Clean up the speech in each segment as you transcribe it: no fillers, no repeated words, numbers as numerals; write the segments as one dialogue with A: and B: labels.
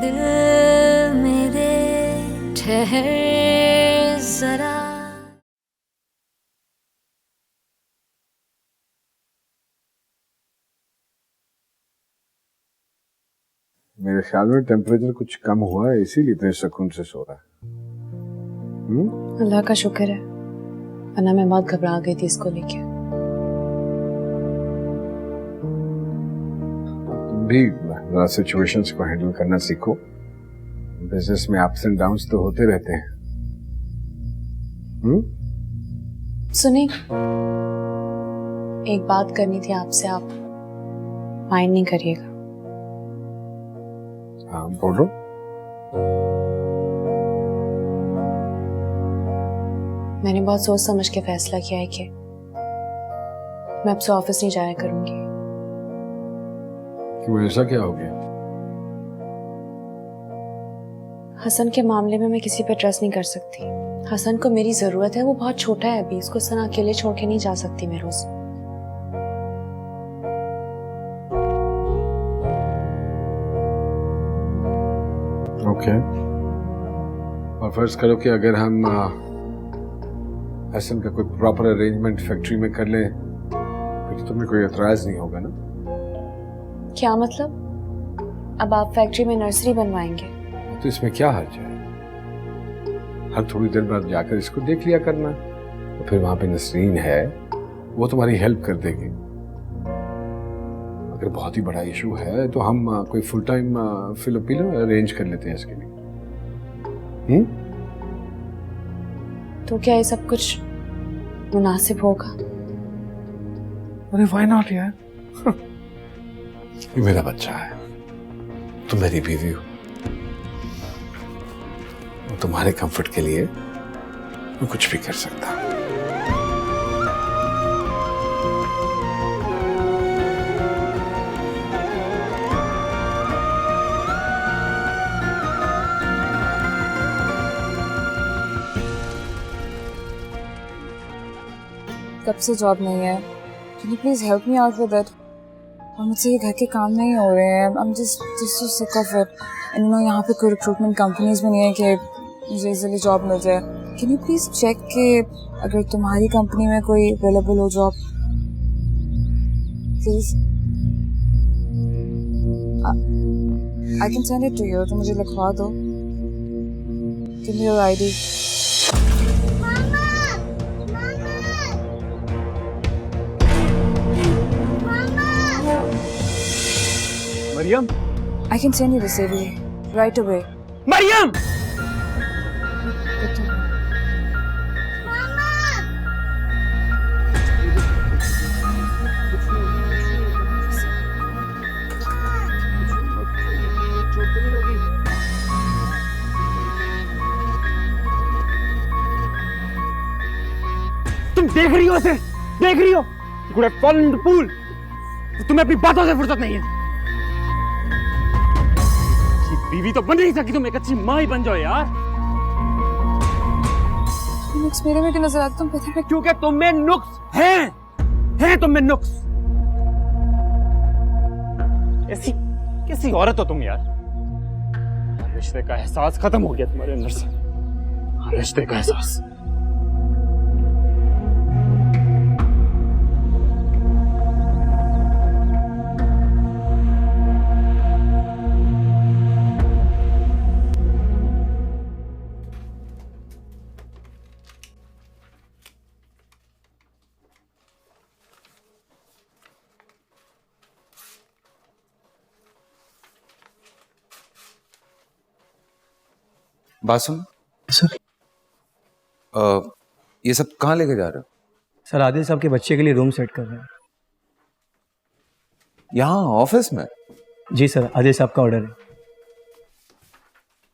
A: दिल मेरे ठहर जरा।
B: मेरे ख्याल में टेम्परेचर कुछ कम हुआ है, इसीलिए इतने सुकून से सो रहा है।
C: अल्लाह का शुक्र है, वरना मैं बहुत घबरा गई थी इसको लेके।
B: तुम भी जरा सिचुएशंस को हैंडल करना सीखो। बिजनेस में अप्स एंड डाउन्स तो होते रहते हैं।
C: सुनिए, एक बात करनी थी आपसे, आप माइंड नहीं करिएगा।
B: हाँ बोलो।
C: मैंने बहुत सोच समझ के फैसला किया है कि मैं अब से ऑफिस नहीं जाया करूंगी।
B: क्यों, ऐसा क्या हो गया?
C: हसन के मामले में मैं किसी पे ट्रस्ट नहीं कर सकती। हसन को मेरी जरूरत है, वो बहुत छोटा है अभी, उसको इस तरह अकेले छोड़ के नहीं जा सकती मैं रोज।
B: ओके। और फर्ज करो कि अगर हम हसन का कोई प्रॉपर अरेंजमेंट फैक्ट्री में कर लें, फिर तुम्हें कोई एतराज नहीं होगा ना?
C: क्या मतलब? अब आप फैक्ट्री में नर्सरी बनवाएंगे?
B: तो इसमें क्या हर्ज है? हर थोड़ी देर बाद जाकर इसको देख लिया करना। तो फिर वहां पे नसरीन है, वो तुम्हारी हेल्प कर देगी। अगर बहुत ही बड़ा इशू है तो हम कोई फुल टाइम फिलिपिनो अरेंज कर लेते हैं इसके लिए।
C: तो क्या ये सब कुछ मुनासिब होगा?
B: अरे व्हाई नॉट यार। ये मेरा बच्चा है, तुम मेरी बीवी हो, तुम्हारे कंफर्ट के लिए मैं कुछ भी कर सकता हूं।
D: कब से जॉब नहीं है, can you please help me out with it. और मुझसे ये घर के काम नहीं हो रहे हैं, I am just so sick of it. And you know, यहाँ पे कोई रिक्रूटमेंट कंपनीज भी नहीं है कि मुझे इजीली जॉब मिल जाए। कैन यू प्लीज चेक कि अगर तुम्हारी कंपनी में कोई अवेलेबल हो job, please. I can send it to you, तो मुझे लिखवा दो। Give me your ID.
E: Maryam,
D: I can send you the CV right away.
E: Maryam! तुम देख रही हो इसे? देख रही हो? You could have fallen into the pool. तुम्हें अपनी बातों से फुर्सत नहीं है। बीवी तो बन नहीं सकी, तुम एक अच्छी माँ ही बन जाओ यार।
D: नुक्स मेरे में क्यों नजर आता? तुम पता है
E: क्योंकि तुम में नुक्स हैं तुम में नुक्स। ऐसी कैसी औरत हो तुम यार? रिश्ते का एहसास खत्म हो गया तुम्हारे अंदर से, रिश्ते का एहसास।
F: बात सुन
G: सर।
F: ये सब कहाँ लेके जा रहे हो?
G: सर, आदिल साहब के बच्चे के लिए रूम सेट कर रहे हैं।
F: यहाँ ऑफिस में?
G: जी सर, आदिल साहब का ऑर्डर है।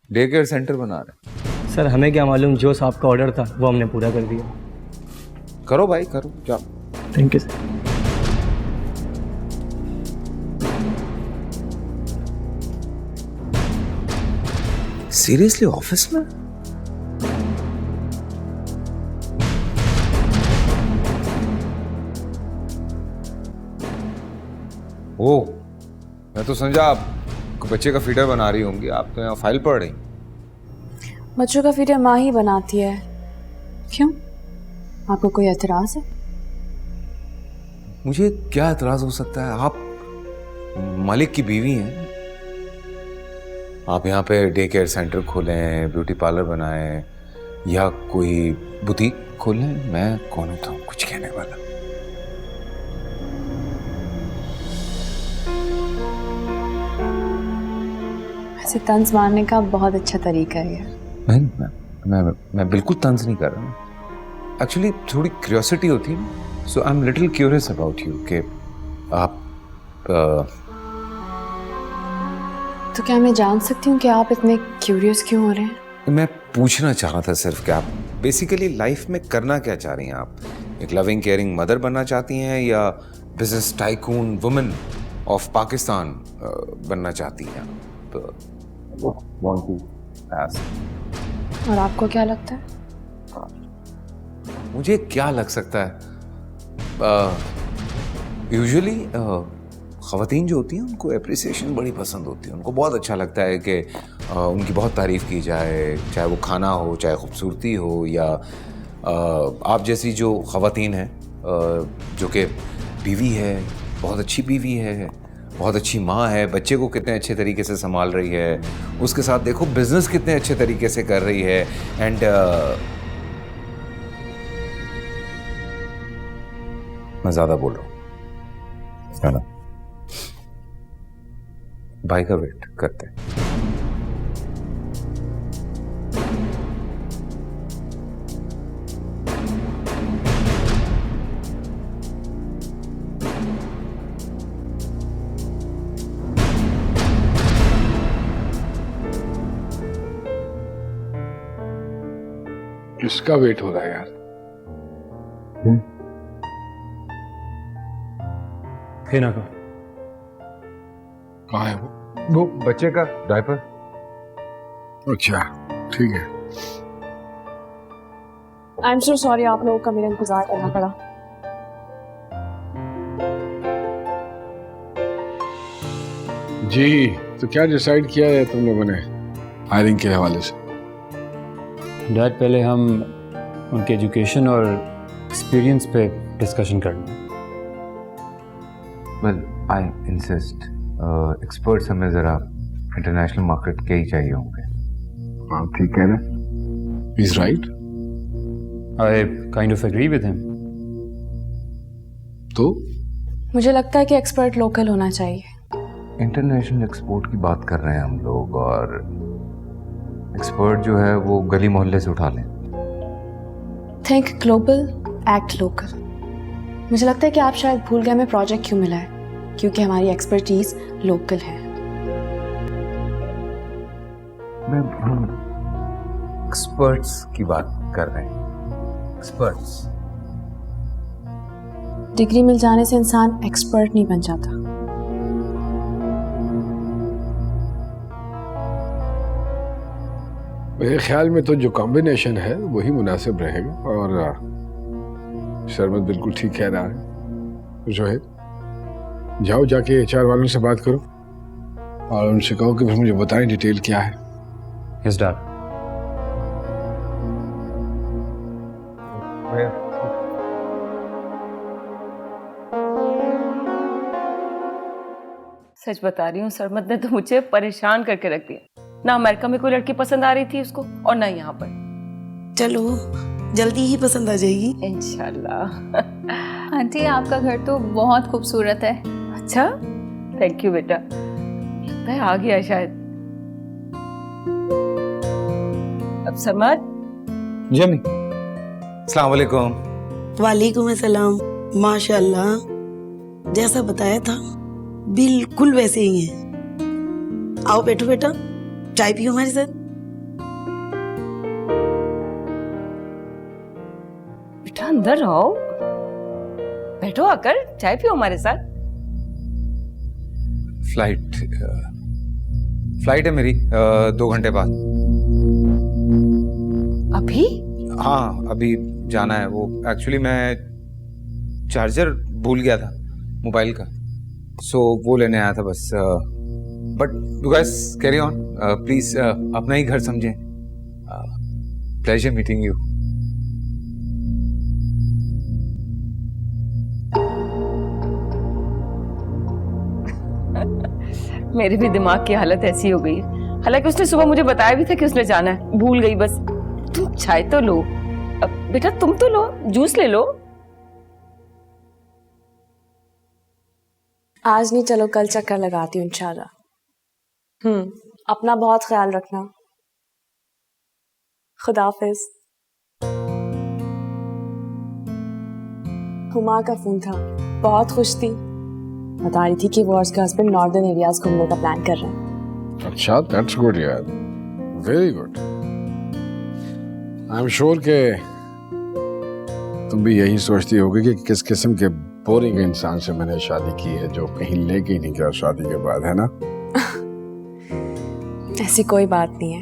F: डे केयर सेंटर बना रहे हैं?
G: सर, हमें क्या मालूम, जो साहब का ऑर्डर था वो हमने पूरा कर दिया।
F: करो भाई करो, जाओ।
G: Thank you sir.
F: Seriously office में? ओ, मैं तो समझा आप बच्चे का फीडर बना रही होंगी, आप तो यहाँ फाइल पढ़ रही।
C: बच्चों का फीडर माँ ही बनाती है। क्यों, आपको कोई एतराज है?
F: मुझे क्या एतराज हो सकता है? आप मालिक की बीवी हैं, आप यहाँ पे डे केयर सेंटर खोलें, ब्यूटी पार्लर बनाएं या कोई बुटीक खोलें, मैं कौन होता हूँ कुछ कहने वाला।
C: ऐसे तंज मारने का बहुत अच्छा तरीका है ये।
F: नहीं, मैं बिल्कुल तंज नहीं कर रहा हूँ। एक्चुअली थोड़ी क्यूरियोसिटी होती है, so I am little curious about you कि आप
C: तो क्या मैं जान सकती हूँ कि आप इतने क्यूरियस क्यों हो रहे हैं?
F: मैं पूछना चाह रहा था सिर्फ कि आप बेसिकली लाइफ में करना क्या चाह रही हैं? आप एक लविंग केयरिंग मदर बनना चाहती हैं या business tycoon women of Pakistan बनना चाहती हैं आप? Want to ask.
C: और आपको क्या लगता है?
F: मुझे क्या लग सकता है, यूजुअली ख़वातीन जो होती हैं उनको एप्रिसिएशन बड़ी पसंद होती है, उनको बहुत अच्छा लगता है कि उनकी बहुत तारीफ़ की जाए, चाहे वो खाना हो, चाहे खूबसूरती हो, या आप जैसी जो ख़वातीन हैं जो कि बीवी है, बहुत अच्छी बीवी है, बहुत अच्छी माँ है, बच्चे को कितने अच्छे तरीके से संभाल रही है, उसके साथ देखो बिज़नेस कितने अच्छे तरीके से कर रही है, एंड मैं ज़्यादा बोल रहा हूँ, है ना? भाई का वेट करते हैं।
B: किसका वेट हो रहा है यार?
E: हिना का।
B: कहाँ है
F: वो बच्चे का डायपर।
B: अच्छा ठीक है।
C: आई एम सो सॉरी, आप लोगों का मेरा इंतजार करना पड़ा।
B: जी, तो क्या डिसाइड किया है तुम लोगों ने हायरिंग के हवाले से?
E: डैड, पहले हम उनके एजुकेशन और एक्सपीरियंस पे डिस्कशन कर लें।
F: वेल आई इंसिस्ट, एक्सपर्ट्स हमें ज़रा इंटरनेशनल मार्केट के ही चाहिए होंगे।
B: हाँ ठीक है ना, is right.
E: I kind of agree with him.
B: तो
C: मुझे लगता है कि एक्सपर्ट लोकल होना चाहिए।
F: इंटरनेशनल एक्सपोर्ट की बात कर रहे हैं हम लोग, और एक्सपर्ट जो है वो गली मोहल्ले से उठा लें।
C: Think global, act local. मुझे लगता है कि आप शायद भूल गए हमें प्रोजेक्ट क्यों मिला है, क्योंकि हमारी एक्सपर्टीज लोकल है।
F: मैं एक्सपर्ट्स की बात कर रहे हैं, एक्सपर्ट्स।
C: डिग्री मिल जाने से इंसान एक्सपर्ट नहीं बन जाता।
B: मेरे ख्याल में तो जो कॉम्बिनेशन है वही मुनासिब रहेगा, और शरमत बिल्कुल ठीक कह रहा है। जोहेब, जाओ जाके HR वालों से बात करो और उनसे कहो कि मुझे बताएं डिटेल क्या है।
E: Yes dad.
H: सच बता रही हूँ, सरमत ने तो मुझे परेशान करके रख दिया। ना अमेरिका में कोई लड़की पसंद आ रही थी उसको, और ना यहाँ पर।
I: चलो जल्दी ही पसंद आ जाएगी
H: इंशाल्लाह।
J: आंटी, आपका घर तो बहुत खूबसूरत है।
H: अच्छा, थैंक यू बेटा। लगता है आ गया शायद। अब सरमत।
F: जी अम्मी। अस्सलाम वालेकुम।
I: वालेकुम अस्सलाम। माशाल्लाह, जैसा बताया था बिल्कुल वैसे ही है। आओ बैठो बेटा, चाय पियो हमारे साथ।
H: बेटा अंदर आओ, बैठो आकर चाय पियो हमारे साथ।
F: फ्लाइट है मेरी 2 घंटे बाद।
H: अभी?
F: हाँ अभी जाना है। वो एक्चुअली मैं चार्जर भूल गया था मोबाइल का, सो वो लेने आया था बस। But you guys carry on please, अपना ही घर समझें. Pleasure meeting you.
H: मेरे भी दिमाग की हालत ऐसी हो गई है. हालांकि उसने सुबह मुझे बताया भी था कि उसने जाना है, भूल गई बस. तुम चाय तो लो. अब बेटा तुम तो लो, जूस ले लो.
C: आज नहीं, चलो कल चक्कर लगाती हूँ इंशाल्लाह. अपना बहुत ख्याल रखना. खुदा हाफिज. हुमा का फोन था, बहुत खुश थी. बता रही थी कि वो और उसके हस्बैंड नॉर्दर्न एरियाज घूमने का प्लान कर रहे हैं.
B: अच्छा, दैट्स गुड यार, very good. I am sure के तुम भी यही सोचती होगी कि किस किस्म के बोरिंग इंसान से मैंने शादी की है, जो कहीं लेके ही नहीं गया शादी के बाद, है ना?
C: ऐसी कोई बात नहीं है.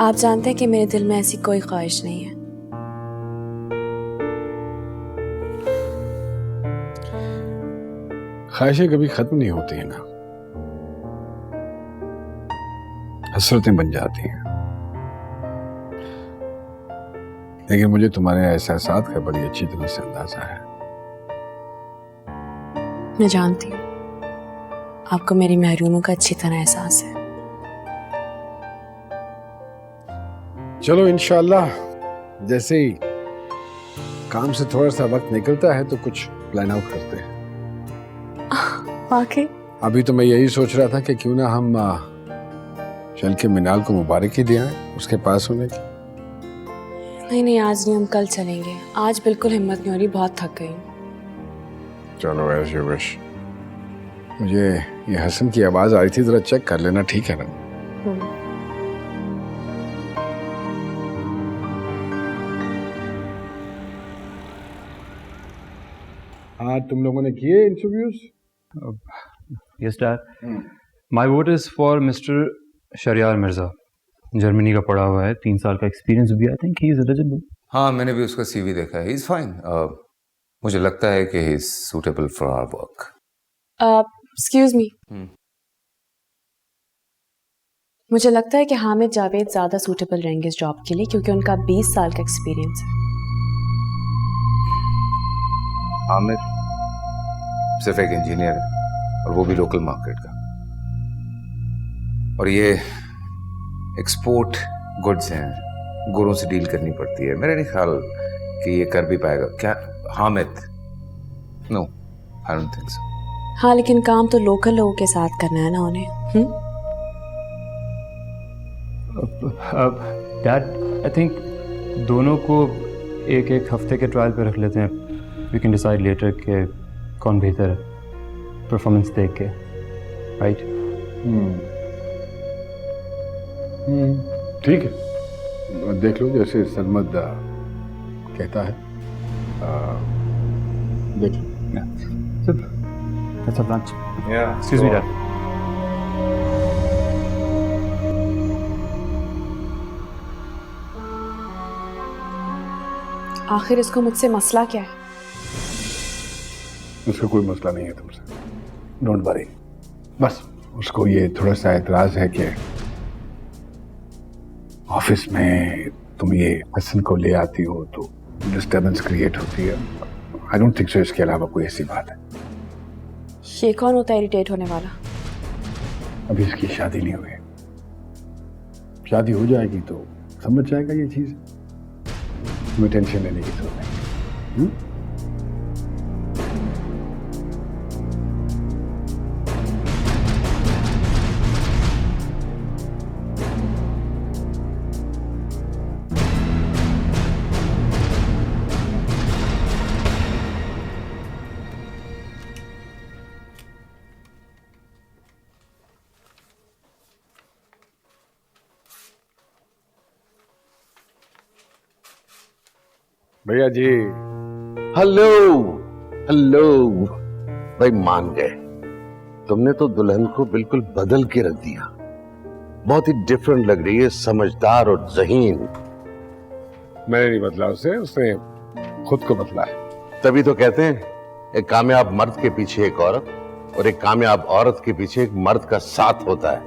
C: आप जानते हैं कि मेरे दिल में ऐसी कोई ख्वाहिश नहीं है.
B: ख्वाहिशें कभी खत्म नहीं होती है ना, हसरतें बन जाती हैं. लेकिन मुझे तुम्हारे एहसासात का बड़ी अच्छी तरह से अंदाजा है.
C: मैं जानती हूँ आपको मेरी महरूमों का अच्छी तरह एहसास है.
B: चलो इंशाल्लाह जैसे ही काम से थोड़ा सा वक्त निकलता है तो कुछ प्लान आउट करते हैं.
C: वाकई
B: अभी तो मैं यही सोच रहा था कि क्यों ना हम चल के मिनाल को मुबारकी दे आए उसके पास होने की.
C: नहीं, आज नहीं, हम कल चलेंगे. आज बिल्कुल हिम्मत नहीं हो रही, बहुत थक गई हूँ.
B: चलो एज यू विश. मुझे ये हसन की आवाज आ रही थी, जरा चेक कर लेना, ठीक है ना? हाँ, तुम लोगों ने किए interviews?
K: Yes dad. My vote is for mister Shariyar Mirza. Germany का पढ़ा हुआ है, 3 साल का एक्सपीरियंस भी. I think he is eligible.
F: हाँ, मैंने भी उसका सीवी देखा है. He is fine. मुझे लगता है कि he is suitable for our work.
C: Excuse me. मुझे लगता है कि हामिद जावेद ज्यादा सूटेबल रहेंगे इस जॉब के लिए, क्योंकि उनका 20 साल का एक्सपीरियंस है.
F: हामिद सिर्फ एक इंजीनियर है, और वो भी लोकल मार्केट का. और ये एक्सपोर्ट गुड्स हैं, गुरों से डील करनी पड़ती है. मेरा नहीं ख्याल कि ये कर भी पाएगा. क्या Hamid? No, I don't think so.
C: हाँ, लेकिन काम तो लोकल लोगों के साथ करना है ना उन्हें.
K: डैड, आई थिंक दोनों को एक एक हफ्ते के ट्रायल पे रख लेते हैं. वी कैन डिसाइड लेटर के कौन बेहतर है परफॉर्मेंस देख के. राइट?
B: ठीक है, देख लो जैसे सरमद कहता है. देख लो.
K: Let's have lunch. Yeah. Excuse me, Dad.
C: आखिर इसको मुझसे मसला क्या है?
B: उसका कोई मसला नहीं है तुमसे, डोंट वरी. बस उसको ये थोड़ा सा एतराज है कि ऑफिस में तुम ये हसन को ले आती हो तो डिस्टर्बेंस क्रिएट होती है. आई डोंट थिंक सो इसके अलावा कोई ऐसी बात है.
C: ये कौन होता है इरिटेट होने वाला?
B: अभी इसकी शादी नहीं हुई. शादी हो जाएगी तो समझ जाएगा ये चीज. तुम्हें टेंशन लेने की जरूरत नहीं. भैया जी.
L: Hello hello. भाई मान गए. तुमने तो दुल्हन को बिल्कुल बदल के रख दिया. बहुत ही डिफरेंट लग रही है, समझदार और ज़हीन.
B: मैंने नहीं बदला उसे, उसने खुद को बदला है.
L: तभी तो कहते हैं एक कामयाब मर्द के पीछे एक औरत. और एक कामयाब औरत के पीछे एक मर्द का साथ होता है।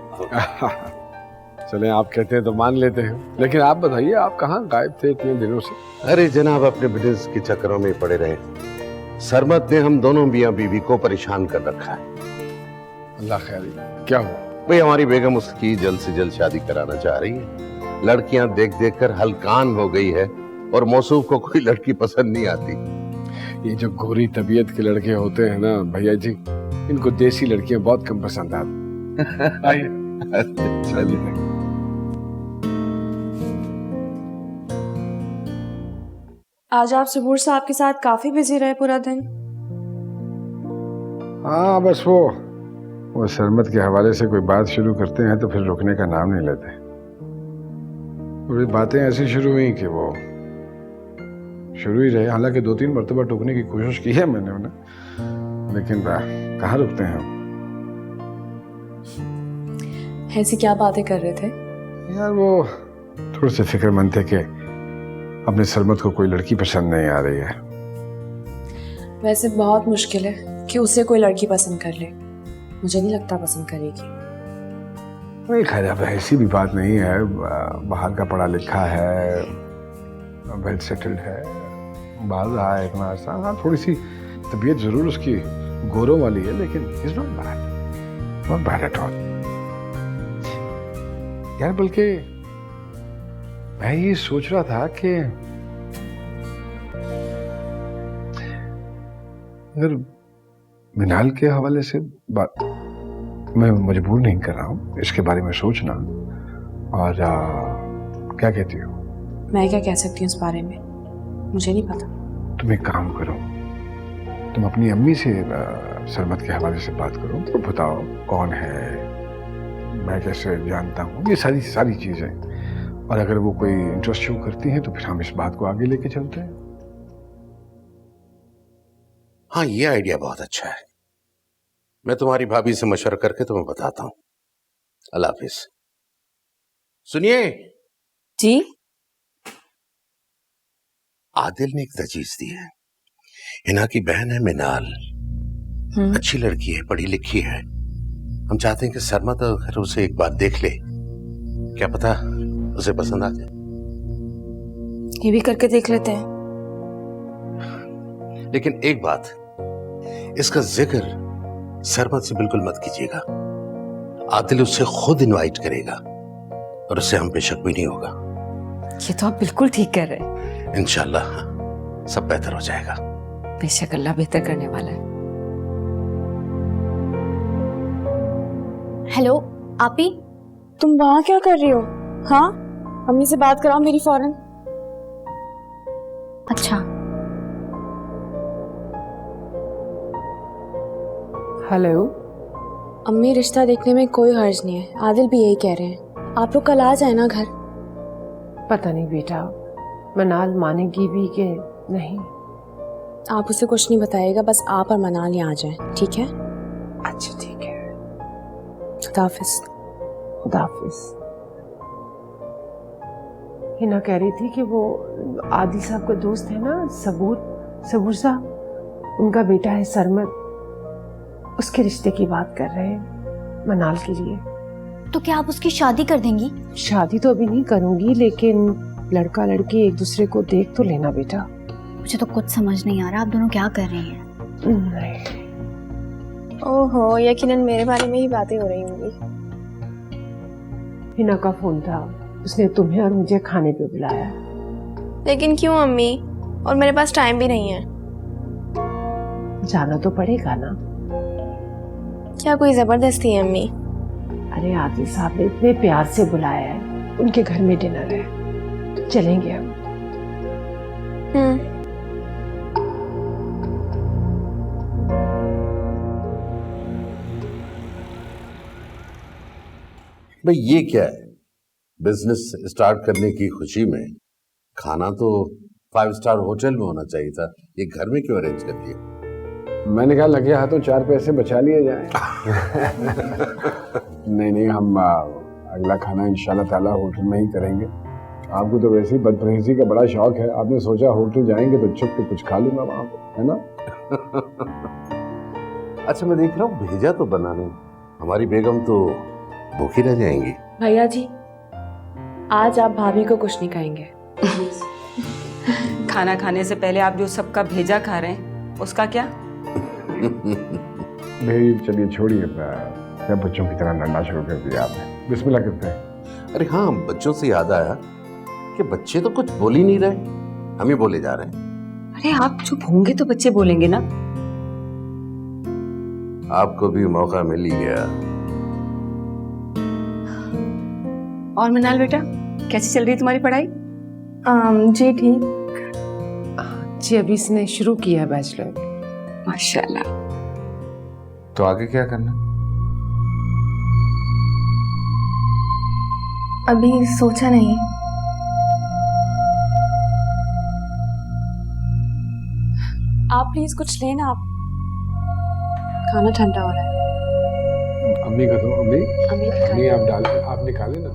B: चले आप कहते हैं तो मान लेते हैं, लेकिन आप बताइए आप कहाँ गायब थे इतने दिनों से?
L: अरे जनाब अपने बिजनेस के चक्करों में पड़े रहे। सरमत ने हम दोनों मियां बीवी को परेशान कर रखा है।
B: अल्लाह खैर, क्या हुआ?
L: भाई हमारी बेगम उसकी जल्द से जल्द शादी कराना चाह रही है। लड़कियां देख देख कर हलकान हो गई है और मौसूफ को कोई लड़की पसंद नहीं आती।
B: ये जो गोरी तबीयत के लड़के होते हैं ना भैया जी, इनको देसी लड़कियां बहुत कम पसंद आती। चलिए।
C: आज आप सबूर साहब के साथ काफी बिजी रहे पूरा दिन।
B: हाँ बस वो सरमत के हवाले से कोई बात शुरू करते हैं तो फिर रुकने का नाम नहीं लेते। पूरी बातें ऐसी शुरू हुई कि वो शुरू ही रहे। हालांकि 2-3 मरतबा टोकने की कोशिश की है मैंने उन्हें, लेकिन कहाँ रुकते हैं हम।
C: ऐसी क्या बातें कर रहे थे?
B: यार वो थोड़े से फिक्रमंद थे कि अपने सरमत को कोई लड़की पसंद नहीं आ रही है।
C: वैसे बहुत मुश्किल है कि उसे कोई लड़की पसंद कर ले। मुझे नहीं लगता पसंद करेगी।
B: नहीं खैर, अब ऐसी भी बात नहीं है। बाहर का पढ़ा लिखा है, वेल सेटल्ड है, बाहर रहा है इतना अर्सा। हाँ थोड़ी सी तबीयत जरूर उसकी गोरों वाली है, लेकिन is not bad, not bad at all. यार बल्कि मैं ये सोच रहा था कि अगर मिनाल के हवाले से बात, मैं मजबूर नहीं कर रहा हूँ इसके बारे में सोचना। और क्या कहती हो?
C: मैं क्या कह सकती हूँ इस बारे में, मुझे नहीं पता।
B: तुम एक काम करो, तुम अपनी अम्मी से सरमत के हवाले से बात करो, तो बताओ कौन है, मैं कैसे जानता हूँ, ये सारी चीजें। और अगर वो कोई इंटरेस्ट शो करती है तो फिर हम इस बात को आगे लेके चलते हैं।
L: हाँ ये आइडिया बहुत अच्छा है। मैं तुम्हारी भाभी से मशवरा करके तुम्हें बताता हूँ। अल्लाह हाफिज। सुनिए
C: जी।
L: आदिल ने एक तजवीज़ दी है। हिना की बहन है मिनाल, अच्छी लड़की है, पढ़ी लिखी है। हम चाहते हैं कि सरमत अगर उसे एक बार देख ले, क्या पता उसे पसंद आ जाए।
C: ये भी करके देख लेते हैं।
L: लेकिन एक बात, इसका जिक्र सरमत से बिल्कुल मत कीजिएगा। आदिल उससे खुद इनवाइट करेगा और उससे हम पे शक भी नहीं होगा।
H: ये तो आप बिल्कुल ठीक कह रहे हैं।
L: इंशाल्लाह सब बेहतर हो जाएगा।
H: बेशक अल्लाह बेहतर करने वाला है।
C: हेलो आपी, तुम वहां क्या कर रही हो? हाँ अम्मी से बात कराओ मेरी फौरन। अच्छा।
H: हेलो
C: अम्मी, रिश्ता देखने में कोई हर्ज नहीं है, आदिल भी यही कह रहे हैं। आप लोग कल आ जाए ना घर।
H: पता नहीं बेटा, मनाल मानेगी भी कि नहीं।
C: आप उसे कुछ नहीं बताइएगा, बस आप और मनाल यहाँ आ जाए, ठीक है?
H: अच्छा ठीक है।
C: खुदाफिज।
H: खुदाफिज। हिना कह रही थी कि वो आदिल साहब का दोस्त है ना, सबूर साहब, उनका बेटा है सरमत, उसके रिश्ते की बात कर रहे हैं मनाल के लिए।
M: तो क्या आप उसकी शादी कर देंगी?
H: शादी तो अभी नहीं करूंगी, लेकिन लड़का लड़की एक दूसरे को देख तो लेना बेटा।
M: मुझे तो कुछ समझ नहीं आ रहा, आप दोनों क्या कर रही हैं?
H: नहीं।
C: ओहो, यकीनन मेरे बारे में ही बातें हो रही होंगी।
H: हिना का फोन था, उसने तुम्हें और मुझे खाने पे बुलाया।
C: लेकिन क्यों अम्मी? और मेरे पास टाइम भी नहीं है।
H: जाना तो पड़ेगा ना।
C: क्या कोई जबरदस्ती है अम्मी?
H: अरे आदिल साहब ने इतने प्यार से बुलाया है, उनके घर में डिनर है, तो चलेंगे हम।
L: भाई ये क्या है? बिजनेस स्टार्ट करने की खुशी में खाना तो 5 स्टार होटल में होना चाहिए था, ये घर में क्यों अरेंज कर दिया?
B: मैंने कहा लगे हाथों 4 पैसे बचा लिए जाएं। नहीं, हम अगला खाना इंशाल्लाह ताला होटल में ही करेंगे। आपको तो वैसे ही बदपरहेजी का बड़ा शौक है, आपने सोचा होटल जाएंगे तो छुप के कुछ खा लूंगा वहां पे, है ना?
L: अच्छा मैं देख रहा हूँ भेजा तो बनाने, हमारी बेगम तो भूखी रह जाएंगी।
C: भैया जी, आज आप भाभी को कुछ नहीं कहेंगे।
N: खाना खाने से पहले आप जो सबका भेजा खा रहे हैं उसका क्या?
B: भाई चलिए छोड़िए, क्या बच्चों की तरह लड़ना शुरू कर दिया आपने। बिस्मिल्लाह करते हैं।
L: अरे हाँ, बच्चों से याद आया कि बच्चे तो कुछ बोल ही नहीं रहे, हम ही बोले जा रहे हैं।
N: अरे आप चुप होंगे तो बच्चे बोलेंगे ना।
L: आपको भी मौका मिल ही गया।
N: और मनाल बेटा, कैसी चल रही है तुम्हारी पढ़ाई?
C: जी ठीक।
H: जी अभी इसने शुरू किया बैचलर।
N: माशाल्लाह।
F: तो आगे क्या करना?
C: अभी सोचा नहीं। आप प्लीज कुछ लेना, आप खाना ठंडा हो रहा है।
B: अम्मी का दो, अम्मी
C: अम्मी
B: आप निकाले ना।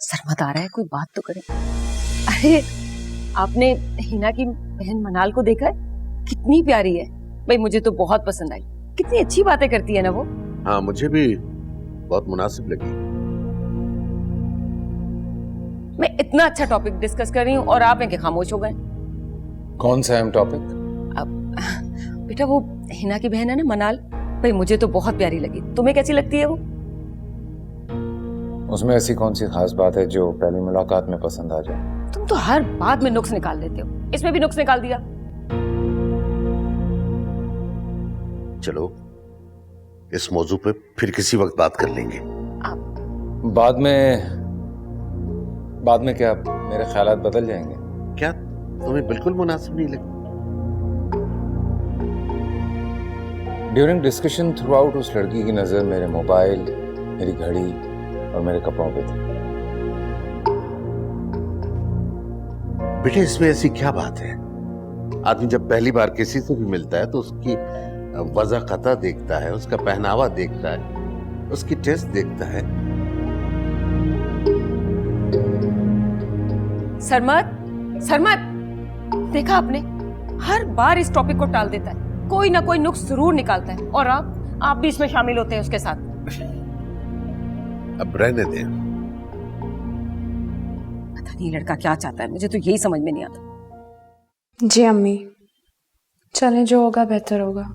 N: शर्मत आ रहा है, कोई बात तो करे। अरे आपने हिना की बहन मनाल को देखा है? कितनी प्यारी है भाई, मुझे तो बहुत पसंद आई। कितनी अच्छी बातें करती है ना वो।
L: हाँ मुझे भी बहुत मुनासिब लगी।
N: मैं इतना अच्छा टॉपिक डिस्कस कर रही हूँ और आप इनके खामोश हो गए।
F: कौन सा अहम टॉपिक?
N: बेटा वो हिना की बहन है ना मनाल, भाई मुझे तो बहुत प्यारी लगी। तुम्हें कैसी लगती है वो?
F: उसमें ऐसी कौन सी खास बात है जो पहली मुलाकात में पसंद आ जाए?
N: तुम तो हर बात में नुक्स निकाल देते हो, इसमें भी नुक्स निकाल दिया।
L: चलो इस मौजू पे फिर किसी वक्त बात कर लेंगे।
F: बाद में क्या मेरे ख्यालात बदल जाएंगे?
L: क्या तुम्हें बिल्कुल मुनासिब नहीं लगी?
F: ड्यूरिंग डिस्कशन थ्रू आउट उस लड़की की नजर मेरे मोबाइल, मेरी घड़ी और मेरे कपड़ों पे थी।
L: बेटे इसमें ऐसी क्या बात है? आदमी जब पहली बार किसी से भी मिलता है तो उसकी वज़ाक़ता देखता है, उसका पहनावा देखता है, उसकी टेस्ट देखता है।
N: सरमत, देखा आपने? हर बार इस टॉपिक को टाल देता है, कोई ना कोई नुक्स जरूर निकालता है। और आप भी इसमें शामिल होते हैं उसके साथ।
L: अब रहने दें।
N: पता नहीं लड़का क्या चाहता है, मुझे तो यही समझ में नहीं आता।
C: जी अम्मी, चलें, जो होगा बेहतर होगा।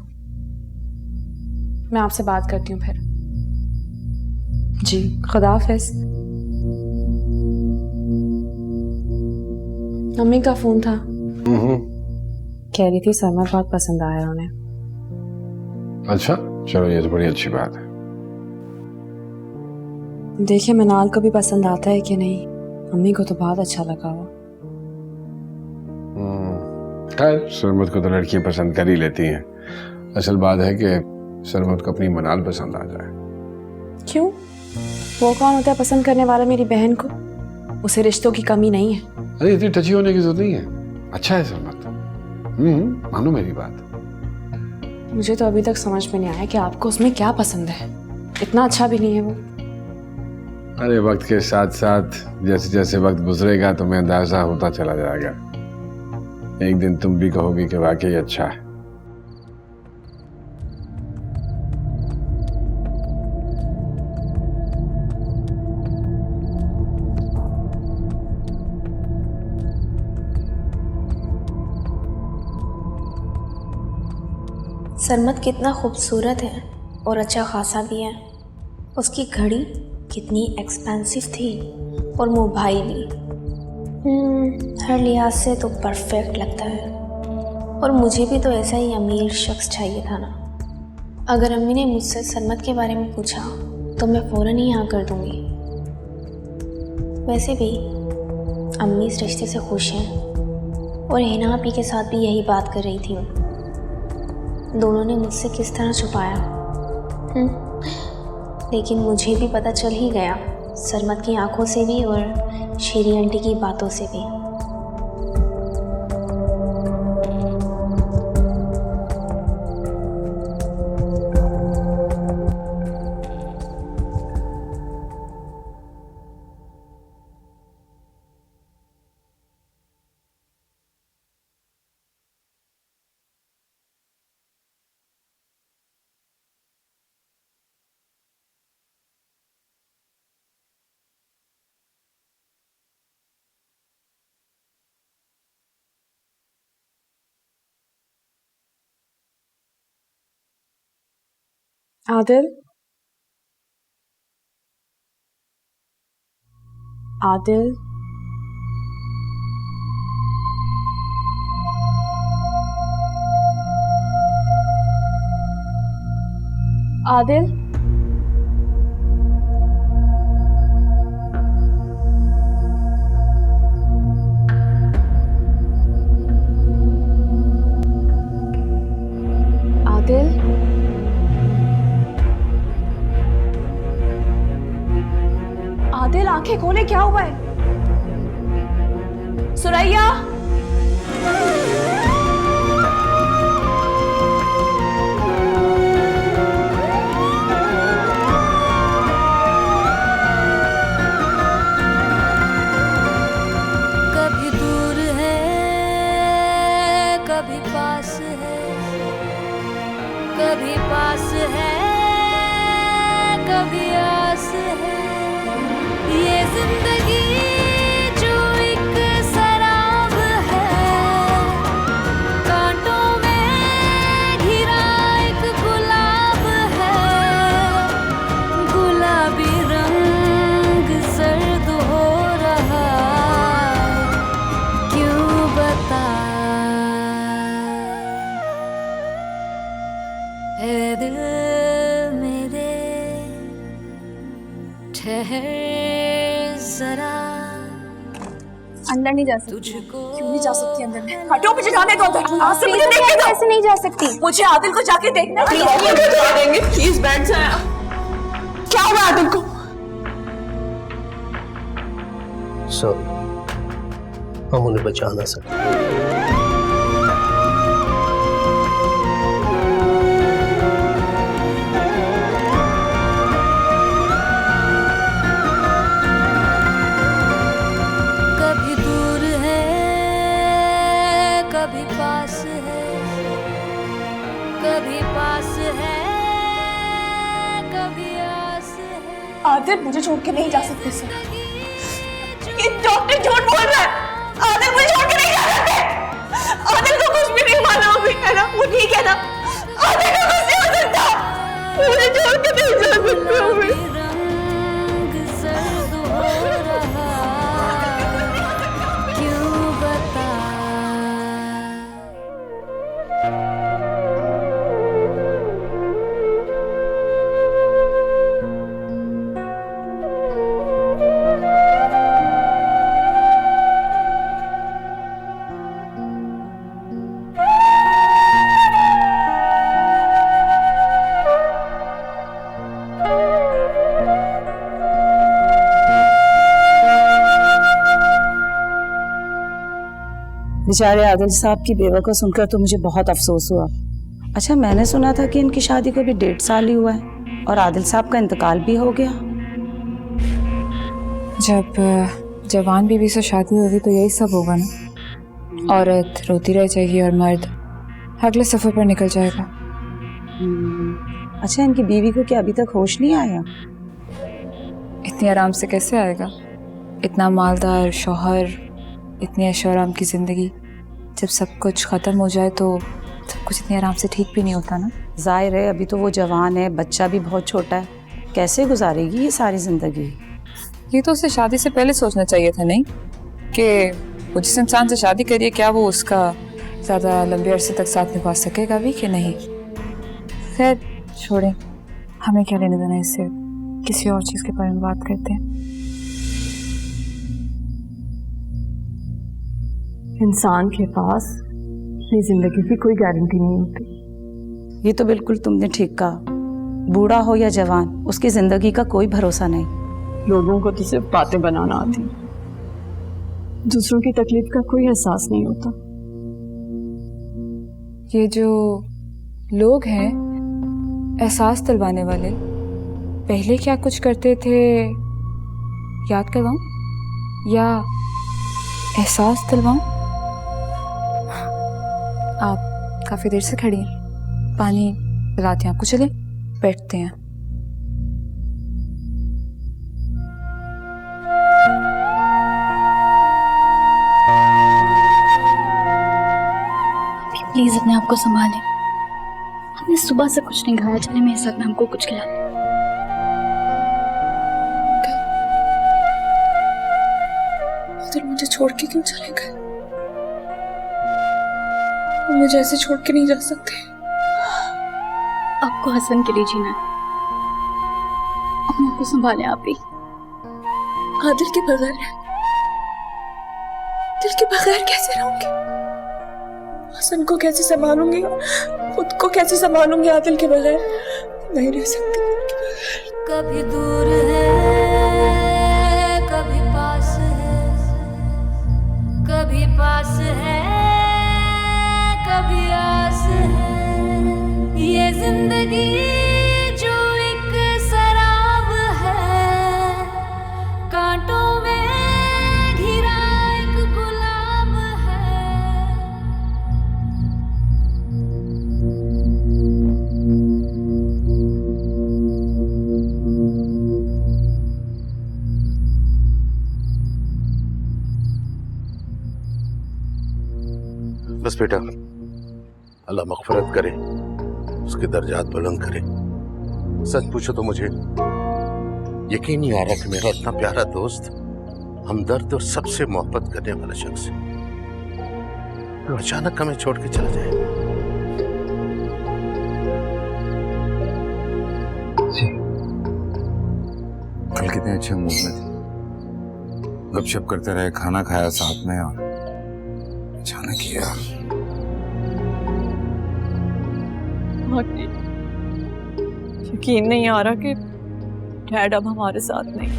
C: मैं आपसे बात करती हूँ फिर। जी खुदा हाफिज। अम्मी का फोन था, कह रही थी सरमत बहुत पसंद आया उन्हें।
B: अच्छा चलो, ये तो बड़ी अच्छी बात है।
C: देखिए मनाल को भी पसंद आता है कि नहीं, अम्मी को तो बहुत अच्छा लगा वो।
B: खैर सरमत को तो लड़कियां पसंद कर ही लेती हैं। असल बात है कि सरमत को अपनी मनाल पसंद आ जाए।
C: क्यों? वो कौन होता है पसंद करने वाला मेरी बहन को? उसे रिश्तों की कमी नहीं है।
B: अरे इतनी टची होने की जरूरत नहीं है। अच्छा है सरमत, मानो मेरी बात।
C: मुझे तो अभी तक समझ में नहीं आया कि आपको उसमें क्या पसंद है। इतना अच्छा भी नहीं है वो।
B: अरे वक्त के साथ साथ जैसे जैसे वक्त गुजरेगा तुम्हें अंदाजा होता चला जाएगा। एक दिन तुम भी कहोगे कि वाकई अच्छा है।
O: सरमत कितना खूबसूरत है और अच्छा खासा भी है। उसकी घड़ी कितनी एक्सपेंसिव थी और मोबाइल भी। हर लिहाज से तो परफेक्ट लगता है। और मुझे भी तो ऐसा ही अमीर शख्स चाहिए था ना। अगर अम्मी ने मुझसे सरमत के बारे में पूछा तो मैं फ़ौरन ही हाँ कर दूँगी। वैसे भी अम्मी इस रिश्ते से खुश हैं और हिना आपी के साथ भी यही बात कर रही थी। दोनों ने मुझसे किस तरह छुपाया, लेकिन मुझे भी पता चल ही गया, सरमत की आंखों से भी और शेरी आंटी की बातों से भी।
C: आदिल, आदिल, आदिल, आदिल, आदिल आंखें खोले, क्या हुआ है? सुरैया,
A: कभी दूर है कभी पास है, कभी पास है कभी आस है, ये जिंदगी जो एक शराब है, कांटों में घिरा एक गुलाब है, गुलाबी रंग सर्द हो रहा, क्यों बता ऐ दिल मेरे, ठहर जरा,
J: अंदर नहीं जा सकती।
C: क्यों नहीं जा सकती अंदर में? हटो, मुझे जाने दो अंदर। आज से मुझे
J: प्लीज,
C: देखने दो।
J: ऐसे नहीं जा सकती।
C: मुझे आदिल को जाके देखना है। देंगे, प्लीज बैठ जाए। क्या हुआ आदिल को?
P: सॉरी, हम उन्हें बचा ना सके।
A: कभी दूर है कभी पास है, कभी पास है कभी आस है।
C: आदिल, मुझे छोड़ के नहीं जा सकते सर। ये डॉक्टर झूठ बोल रहा है। आदिल, मुझे छोड़ के नहीं जा सकते। आदिल को कुछ भी नहीं मालूम अभी, है ना? वो ठीक है ना? आदिल को कुछ नहीं हो सकता। मुझे छोड़ के नहीं जा सकते अभी।
A: रंग सर्द हो रहा, क्यों बता
Q: बेचारे आदिल साहब की बेवा को सुनकर तो मुझे बहुत अफसोस हुआ। अच्छा, मैंने सुना था कि इनकी शादी को भी 1.5 साल ही हुआ है और आदिल साहब का इंतकाल भी हो गया।
D: जब जवान बीवी से शादी होगी तो यही सब होगा ना। औरत रोती रह जाएगी और मर्द अगले सफर पर निकल जाएगा।
Q: अच्छा, इनकी बीवी को क्या अभी तक होश नहीं आया?
D: इतनी आराम से कैसे आएगा? इतना मालदार शौहर, इतनी ऐशो आराम की जिंदगी, जब सब कुछ खत्म हो जाए तो सब कुछ इतनी आराम से ठीक भी नहीं होता ना।
Q: जाहिर है अभी तो वो जवान है, बच्चा भी बहुत छोटा है, कैसे गुजारेगी ये सारी जिंदगी?
D: ये तो उसे शादी से पहले सोचना चाहिए था, नहीं कि वो जिस इंसान से शादी करिए क्या वो उसका ज़्यादा लंबे अरसे तक साथ निभा सकेगा भी कि नहीं। खैर छोड़ें, हमें क्या लेने देना इससे, किसी और चीज़ के बारे में बात करते हैं।
H: इंसान के पास अपनी जिंदगी की कोई गारंटी नहीं होती।
Q: ये तो बिल्कुल तुमने ठीक कहा, बूढ़ा हो या जवान उसकी जिंदगी का कोई भरोसा नहीं।
H: लोगों को तो सिर्फ बातें बनाना आती, दूसरों की तकलीफ का कोई एहसास नहीं होता।
D: ये जो लोग हैं एहसास दिलवाने वाले, पहले क्या कुछ करते थे याद करवाऊं या एहसास दिलवाऊं? आप काफी देर से खड़ी हैं, पानी पिलाते हैं आपको, चले बैठते हैं।
M: प्लीज अपने आप को संभालें, अपने हमने सुबह से कुछ नहीं खाया, चले मेरे साथ में हमको कुछ खिला।
D: आदिल मुझे छोड़ के क्यों चले गए? वो मुझे ऐसे छोड़ के नहीं जा सकते।
M: आपको हसन के लिए जीना है, अपने आप को संभालें आप भी।
D: आदिल के बगैर, दिल के बगैर कैसे रहूंगी? हसन को कैसे संभालूंगी, खुद को कैसे संभालूंगी? आदिल के बगैर नहीं रह सकती।
A: कभी दूर है, कभी पास है, कभी पास है, कभी आस है। ये जिंदगी जो एक शराब है, कांटों में घिरा एक गुलाब है।
L: बस बेटा, अल्लाह मग़फ़िरत करे, उसके दर्जात बुलंद करे। सच पूछो तो मुझे यकीन नहीं आ रहा कि मेरा इतना प्यारा दोस्त, हमदर्द और सबसे मोहब्बत करने वाला शख्स तो अचानक हमें छोड़ के चला जाए।
F: कल कितने अच्छे मूड में थे, गपशप करते रहे, खाना खाया साथ में, और अचानक ही यार
C: यकीन नहीं आ रहा कि डैड अब हमारे साथ नहीं।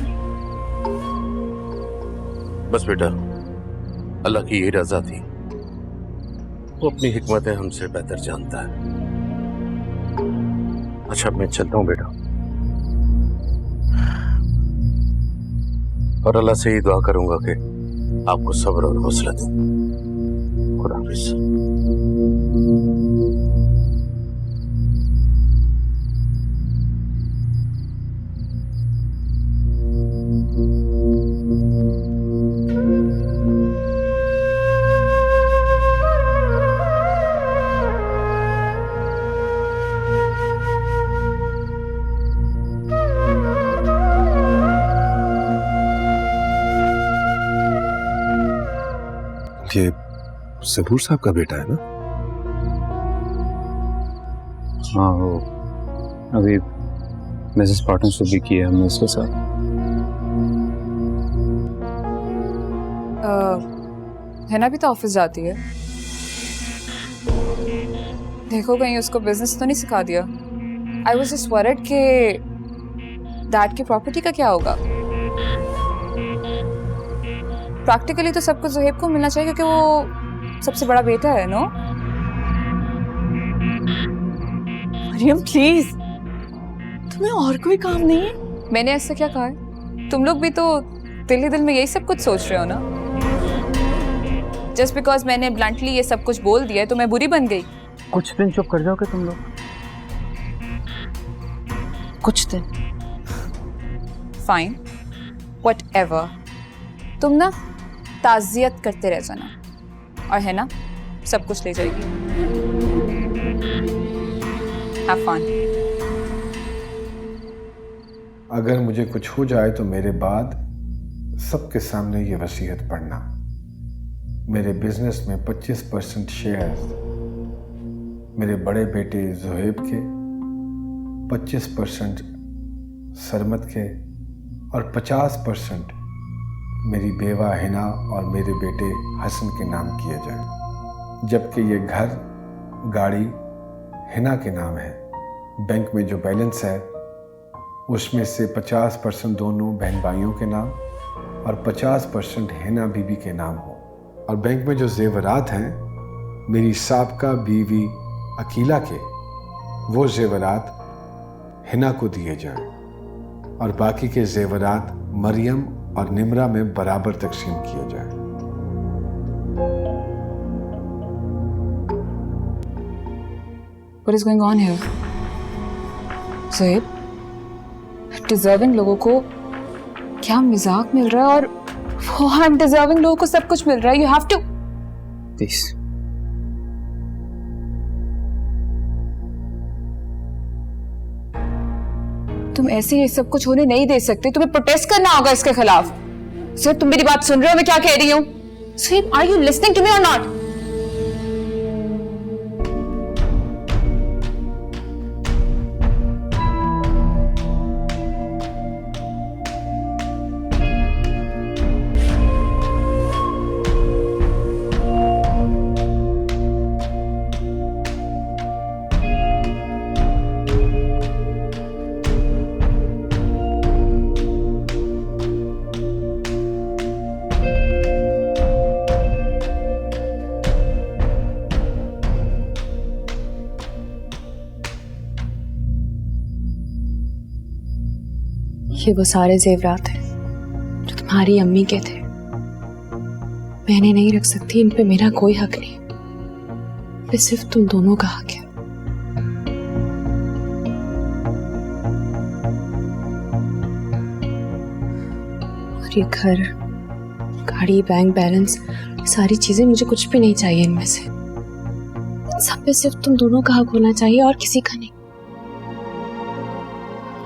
L: बस बेटा, अल्लाह की यही रजा थी, वो अपनी हिकमतें हमसे बेहतर जानता है। अच्छा, मैं चलता हूँ बेटा, और अल्लाह से ही दुआ करूंगा कि आपको सब्र और हौसला दे। खुदा हाफिज़।
B: ये सबूर साहब का बेटा है ना?
K: हाँ, वो अभी बिजनेस पार्टनरशिप भी की है हमने उसके साथ।
D: हैना भी तो ऑफिस जाती है, देखो कहीं उसको बिजनेस तो नहीं सिखा दिया। आई वॉज जस्ट वरिड कि डैड की प्रॉपर्टी का क्या होगा। प्रैक्टिकली तो सबको ज़ुहैब को मिलना चाहिए क्योंकि वो सबसे बड़ा बेटा है। नो
C: मरियम प्लीज, तुम्हें और कोई काम नहीं है?
D: मैंने ऐसा क्या कहा है? तुम लोग भी तो दिल ही दिल में यही सब कुछ सोच रहे हो ना। जस्ट बिकॉज मैंने ब्लंटली ये सब कुछ बोल दिया है तो मैं बुरी बन गई?
K: कुछ दिन चुप कर जाओगे तुम लोग?
D: कुछ दिन? Fine, whatever. तुम ना ताज़ियत करते रह जाना, और है ना सब कुछ ले जाएगी। Have fun.
B: अगर मुझे कुछ हो जाए तो मेरे बाद सबके सामने ये वसीयत पढ़ना, मेरे बिजनेस में 25% शेयर्स मेरे बड़े बेटे ज़ुहैब के, 25% सरमत के, और 50% मेरी बेवा हिना और मेरे बेटे हसन के नाम किया जाए। जबकि ये घर, गाड़ी हिना के नाम है। बैंक में जो बैलेंस है उसमें से 50% दोनों बहन भाइयों के नाम और 50% हिना बीबी के नाम हो। और बैंक में जो जेवरात हैं मेरी साबका बीवी अकीला के, वो जेवरात हिना को दिए जाएं, और बाकी के जेवरात मरियम और निमरा में बराबर तकसीम किया जाए।
D: What is going on here? Zuhaib, deserving लोगों को क्या मजाक मिल रहा है, और वो अनडिजर्विंग लोगों को सब कुछ मिल रहा है। You have to
K: प्लीज
D: तुम ऐसे ये सब कुछ होने नहीं दे सकते, तुम्हें प्रोटेस्ट करना होगा इसके खिलाफ। सर तुम मेरी बात सुन रहे हो मैं क्या कह रही हूँ? Sir are you listening to me और नॉट?
R: ये वो सारे जेवरात हैं जो तुम्हारी अम्मी के थे। मैंने नहीं रख सकती, इन पे मेरा कोई हक नहीं, ये सिर्फ तुम दोनों का हक है। और ये घर, गाड़ी, बैंक बैलेंस, सारी चीजें, मुझे कुछ भी नहीं चाहिए इनमें से। इन सब पे सिर्फ तुम दोनों का हक होना चाहिए और किसी का नहीं।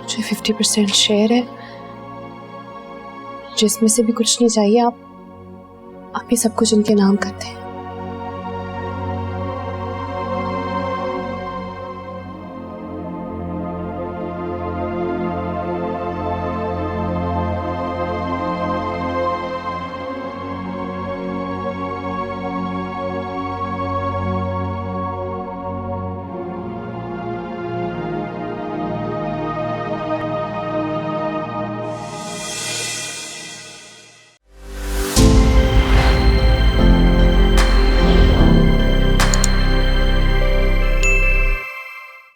R: मुझे 50% शेयर है, जिसमें से भी कुछ नहीं चाहिए। आप ही सब कुछ इनके नाम करते हैं।